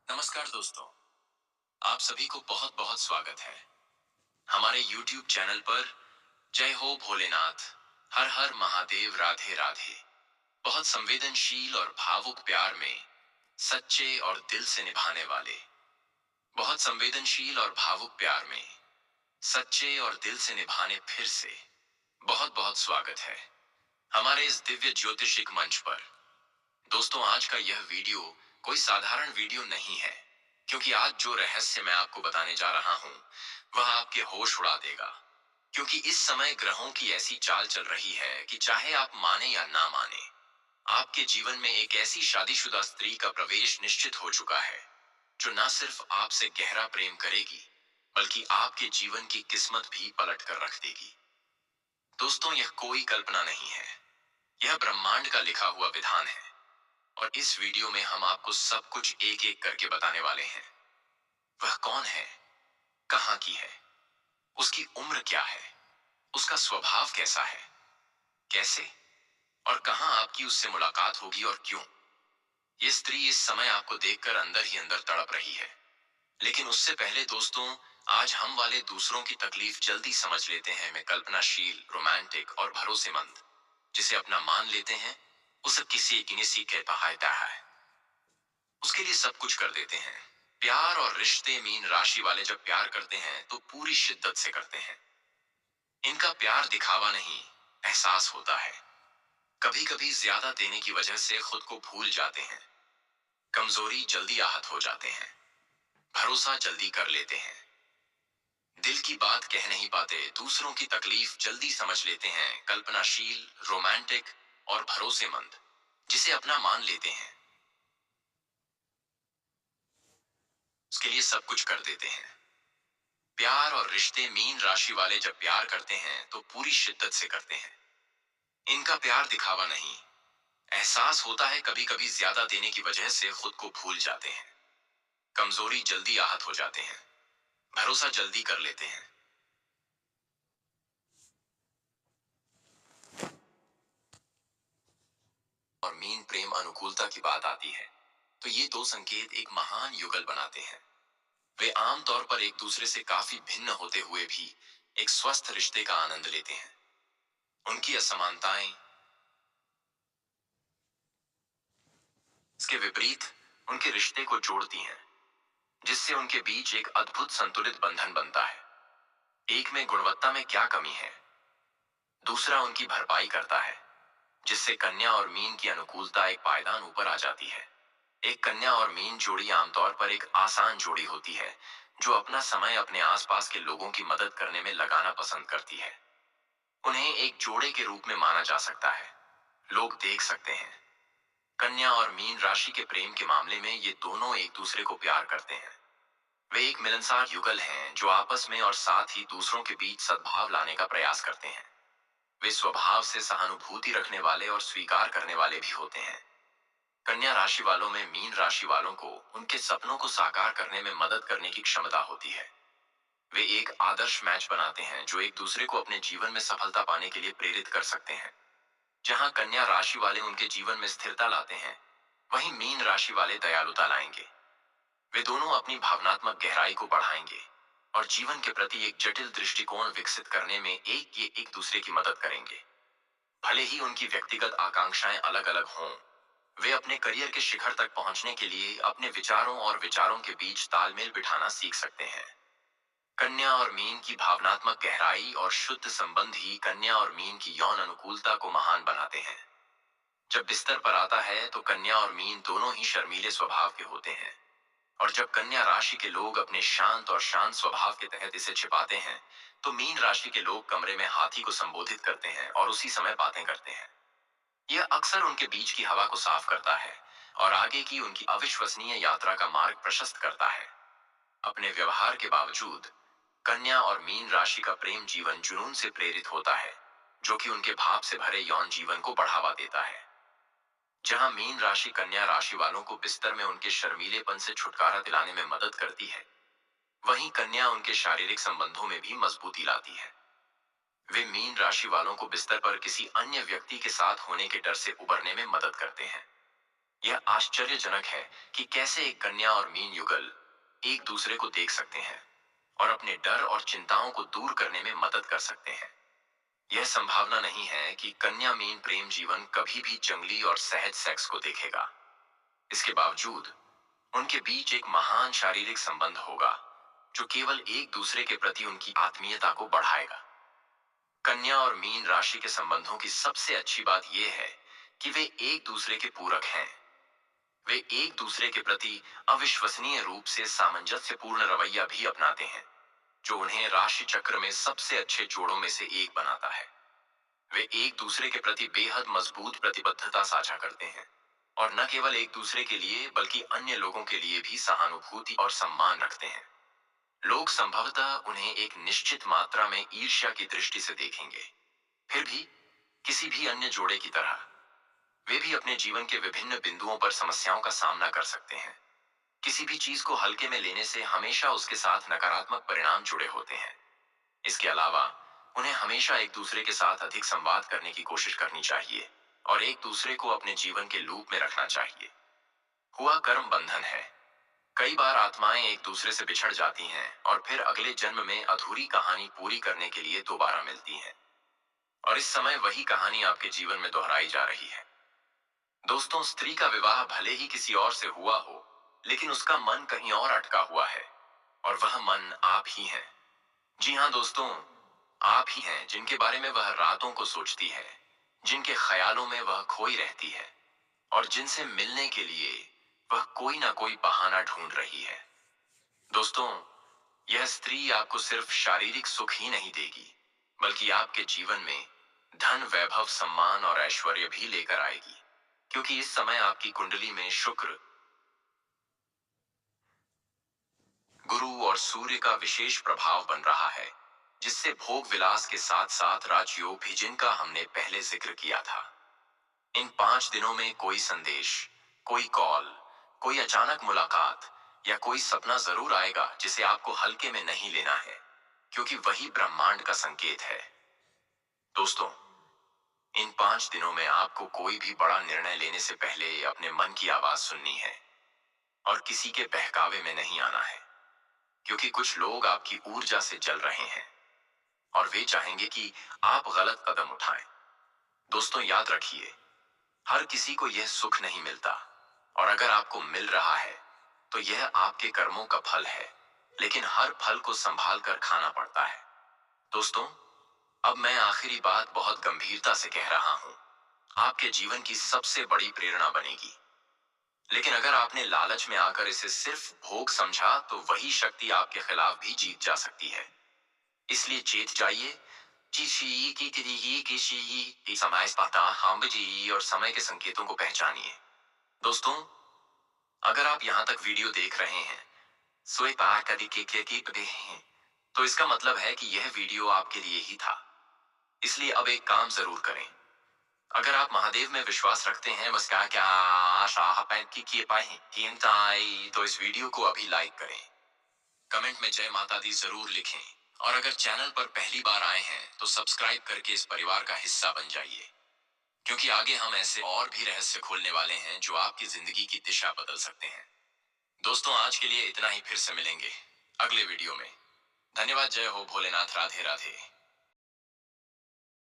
नमस्कार दोस्तों, आप सभी को बहुत बहुत स्वागत है हमारे YouTube चैनल पर। जय हो भोलेनाथ, हर हर महादेव, राधे राधे। बहुत संवेदनशील और भावुक प्यार में सच्चे और दिल से निभाने वाले, बहुत संवेदनशील और भावुक प्यार में सच्चे और दिल से निभाने फिर से बहुत बहुत स्वागत है हमारे इस दिव्य ज्योतिषिक मंच पर। दोस्तों, आज का यह वीडियो कोई साधारण वीडियो नहीं है, क्योंकि आज जो रहस्य मैं आपको बताने जा रहा हूं वह आपके होश उड़ा देगा। क्योंकि इस समय ग्रहों की ऐसी चाल चल रही है कि चाहे आप माने या ना माने, आपके जीवन में एक ऐसी शादीशुदा स्त्री का प्रवेश निश्चित हो चुका है जो न सिर्फ आपसे गहरा प्रेम करेगी, बल्कि आपके जीवन की किस्मत भी पलट कर रख देगी। दोस्तों, यह कोई कल्पना नहीं है, यह ब्रह्मांड का लिखा हुआ विधान है। और इस वीडियो में हम आपको सब कुछ एक एक करके बताने वाले हैं। वह कौन है, कहां की है, उसकी उम्र क्या है, उसका स्वभाव कैसा है, कैसे और कहां आपकी उससे मुलाकात होगी और क्यों। ये स्त्री इस समय आपको देखकर अंदर ही अंदर तड़प रही है। लेकिन उससे पहले दोस्तों, आज हम वाले दूसरों की तकलीफ जल्दी समझ लेते हैं। मैं कल्पनाशील, रोमांटिक और भरोसेमंद जिसे अपना मान लेते हैं, उसे किसी किसी के पहाता है, उसके लिए सब कुछ कर देते हैं। प्यार और रिश्ते, मीन राशि वाले जब प्यार करते हैं तो पूरी शिद्दत से करते हैं। इनका प्यार दिखावा नहीं, एहसास होता है। कभी कभी ज्यादा देने की वजह से खुद को भूल जाते हैं, कमजोरी जल्दी आहत हो जाते हैं, भरोसा जल्दी कर लेते हैं, दिल की बात कह नहीं पाते, दूसरों की तकलीफ जल्दी समझ लेते हैं। कल्पनाशील, रोमांटिक और भरोसेमंद जिसे अपना मान लेते हैं, उसके लिए सब कुछ कर देते हैं। प्यार और रिश्ते, मीन राशि वाले जब प्यार करते हैं तो पूरी शिद्दत से करते हैं। इनका प्यार दिखावा नहीं, एहसास होता है। कभी कभी ज्यादा देने की वजह से खुद को भूल जाते हैं, कमजोरी जल्दी आहत हो जाते हैं, भरोसा जल्दी कर लेते हैं। और मीन प्रेम अनुकूलता की बात आती है तो ये दो संकेत एक महान युगल बनाते हैं। वे आमतौर पर एक दूसरे से काफी भिन्न होते हुए भी एक स्वस्थ रिश्ते का आनंद लेते हैं। उनकी असमानताएं इसके विपरीत उनके रिश्ते को जोड़ती हैं, जिससे उनके बीच एक अद्भुत संतुलित बंधन बनता है। एक में गुणवत्ता में क्या कमी है, दूसरा उनकी भरपाई करता है, जिससे कन्या और मीन की अनुकूलता एक पायदान ऊपर आ जाती है। एक कन्या और मीन जोड़ी आमतौर पर एक आसान जोड़ी होती है, जो अपना समय अपने आसपास के लोगों की मदद करने में लगाना पसंद करती है। उन्हें एक जोड़े के रूप में माना जा सकता है, लोग देख सकते हैं। कन्या और मीन राशि के प्रेम के मामले में ये दोनों एक दूसरे को प्यार करते हैं। वे एक मिलनसार युगल हैं जो आपस में और साथ ही दूसरों के बीच सद्भाव लाने का प्रयास करते हैं। वे स्वभाव से सहानुभूति रखने वाले और स्वीकार करने वाले भी होते हैं। कन्या राशि वालों में मीन राशि वालों को उनके सपनों को साकार करने में मदद करने की क्षमता होती है। वे एक आदर्श मैच बनाते हैं जो एक दूसरे को अपने जीवन में सफलता पाने के लिए प्रेरित कर सकते हैं। जहां कन्या राशि वाले उनके जीवन में स्थिरता लाते हैं, वहीं मीन राशि वाले दयालुता लाएंगे। वे दोनों अपनी भावनात्मक गहराई को बढ़ाएंगे और जीवन के प्रति एक जटिल दृष्टिकोण विकसित करने में एक दूसरे की मदद करेंगे। भले ही उनकी व्यक्तिगत आकांक्षाएं अलग अलग हों, वे अपने करियर के शिखर तक पहुंचने के लिए अपने विचारों और विचारों के बीच तालमेल बिठाना सीख सकते हैं। कन्या और मीन की भावनात्मक गहराई और शुद्ध संबंध ही कन्या और मीन की यौन अनुकूलता को महान बनाते हैं। जब बिस्तर पर आता है तो कन्या और मीन दोनों ही शर्मीले स्वभाव के होते हैं, और जब कन्या राशि के लोग अपने शांत और शांत स्वभाव के तहत इसे छिपाते हैं, तो मीन राशि के लोग कमरे में हाथी को संबोधित करते हैं और उसी समय बातें करते हैं। यह अक्सर उनके बीच की हवा को साफ करता है और आगे की उनकी अविश्वसनीय यात्रा का मार्ग प्रशस्त करता है। अपने व्यवहार के बावजूद कन्या और मीन राशि का प्रेम जीवन जुनून से प्रेरित होता है, जो कि उनके भाव से भरे यौन जीवन को बढ़ावा देता है। जहां मीन राशि कन्या राशि वालों को बिस्तर में उनके शर्मीलेपन से छुटकारा दिलाने में मदद करती है, वहीं कन्या उनके शारीरिक संबंधों में भी मजबूती लाती है। वे मीन राशि वालों को बिस्तर पर किसी अन्य व्यक्ति के साथ होने के डर से उबरने में मदद करते हैं। यह आश्चर्यजनक है कि कैसे एक कन्या और मीन युगल एक दूसरे को देख सकते हैं और अपने डर और चिंताओं को दूर करने में मदद कर सकते हैं। यह संभावना नहीं है कि कन्या मीन प्रेम जीवन कभी भी जंगली और सहज सेक्स को देखेगा। इसके बावजूद उनके बीच एक महान शारीरिक संबंध होगा जो केवल एक दूसरे के प्रति उनकी आत्मीयता को बढ़ाएगा। कन्या और मीन राशि के संबंधों की सबसे अच्छी बात यह है कि वे एक दूसरे के पूरक हैं। वे एक दूसरे के प्रति अविश्वसनीय रूप से सामंजस्यपूर्ण रवैया भी अपनाते हैं, जो उन्हें राशि चक्र में सबसे अच्छे जोड़ों में से एक बनाता है। वे एक दूसरे के प्रति बेहद मजबूत प्रतिबद्धता साझा करते हैं और न केवल एक दूसरे के लिए बल्कि अन्य लोगों के लिए भी सहानुभूति और सम्मान रखते हैं। लोग संभवतः उन्हें एक निश्चित मात्रा में ईर्ष्या की दृष्टि से देखेंगे। फिर भी किसी भी अन्य जोड़े की तरह वे भी अपने जीवन के विभिन्न बिंदुओं पर समस्याओं का सामना कर सकते हैं। किसी भी चीज को हल्के में लेने से हमेशा उसके साथ नकारात्मक परिणाम जुड़े होते हैं। इसके अलावा उन्हें हमेशा एक दूसरे के साथ अधिक संवाद करने की कोशिश करनी चाहिए और एक दूसरे को अपने जीवन के लूप में रखना चाहिए। हुआ कर्म बंधन है। कई बार आत्माएं एक दूसरे से बिछड़ जाती हैं और फिर अगले जन्म में अधूरी कहानी पूरी करने के लिए दोबारा मिलती हैं। और इस समय वही कहानी आपके जीवन में दोहराई जा रही है। दोस्तों, स्त्री का विवाह भले ही किसी और से हुआ हो, लेकिन उसका मन कहीं और अटका हुआ है और वह मन आप ही हैं। जी हाँ दोस्तों, आप ही हैं जिनके बारे में वह रातों को सोचती है, जिनके ख्यालों में वह खोई रहती है और जिनसे मिलने के लिए वह कोई ना कोई बहाना ढूंढ रही है। दोस्तों, यह स्त्री आपको सिर्फ शारीरिक सुख ही नहीं देगी, बल्कि आपके जीवन में धन, वैभव, सम्मान और ऐश्वर्य भी लेकर आएगी, क्योंकि इस समय आपकी कुंडली में शुक्र, गुरु और सूर्य का विशेष प्रभाव बन रहा है, जिससे भोग विलास के साथ साथ राजयोग भी, जिनका हमने पहले जिक्र किया था। इन 5 दिनों में कोई संदेश, कोई कॉल, कोई अचानक मुलाकात या कोई सपना जरूर आएगा जिसे आपको हल्के में नहीं लेना है, क्योंकि वही ब्रह्मांड का संकेत है। दोस्तों, इन 5 दिनों में आपको कोई भी बड़ा निर्णय लेने से पहले अपने मन की आवाज सुननी है और किसी के बहकावे में नहीं आना है, क्योंकि कुछ लोग आपकी ऊर्जा से जल रहे हैं और वे चाहेंगे कि आप गलत कदम उठाएं। दोस्तों, याद रखिए, हर किसी को यह सुख नहीं मिलता और अगर आपको मिल रहा है तो यह आपके कर्मों का फल है, लेकिन हर फल को संभाल कर खाना पड़ता है। दोस्तों, अब मैं आखिरी बात बहुत गंभीरता से कह रहा हूं। आपके जीवन की सबसे बड़ी प्रेरणा बनेगी, लेकिन अगर आपने लालच में आकर इसे सिर्फ भोग समझा तो वही शक्ति आपके खिलाफ भी जीत जा सकती है। इसलिए चेत जाइए, की समय पता हम जी और समय के संकेतों को पहचानिए। दोस्तों, अगर आप यहाँ तक वीडियो देख रहे हैं, तो इसका मतलब है कि यह वीडियो आपके लिए ही था। इसलिए अब एक काम जरूर करें। अगर आप महादेव में विश्वास रखते हैं, बस क्या क्या आशा की किए पाए, तो इस वीडियो को अभी लाइक करें, कमेंट में जय माता दी जरूर लिखें और अगर चैनल पर पहली बार आए हैं तो सब्सक्राइब करके इस परिवार का हिस्सा बन जाइए, क्योंकि आगे हम ऐसे और भी रहस्य खोलने वाले हैं जो आपकी जिंदगी की दिशा बदल सकते हैं। दोस्तों, आज के लिए इतना ही। फिर से मिलेंगे अगले वीडियो में। धन्यवाद। जय हो भोलेनाथ। राधे राधे।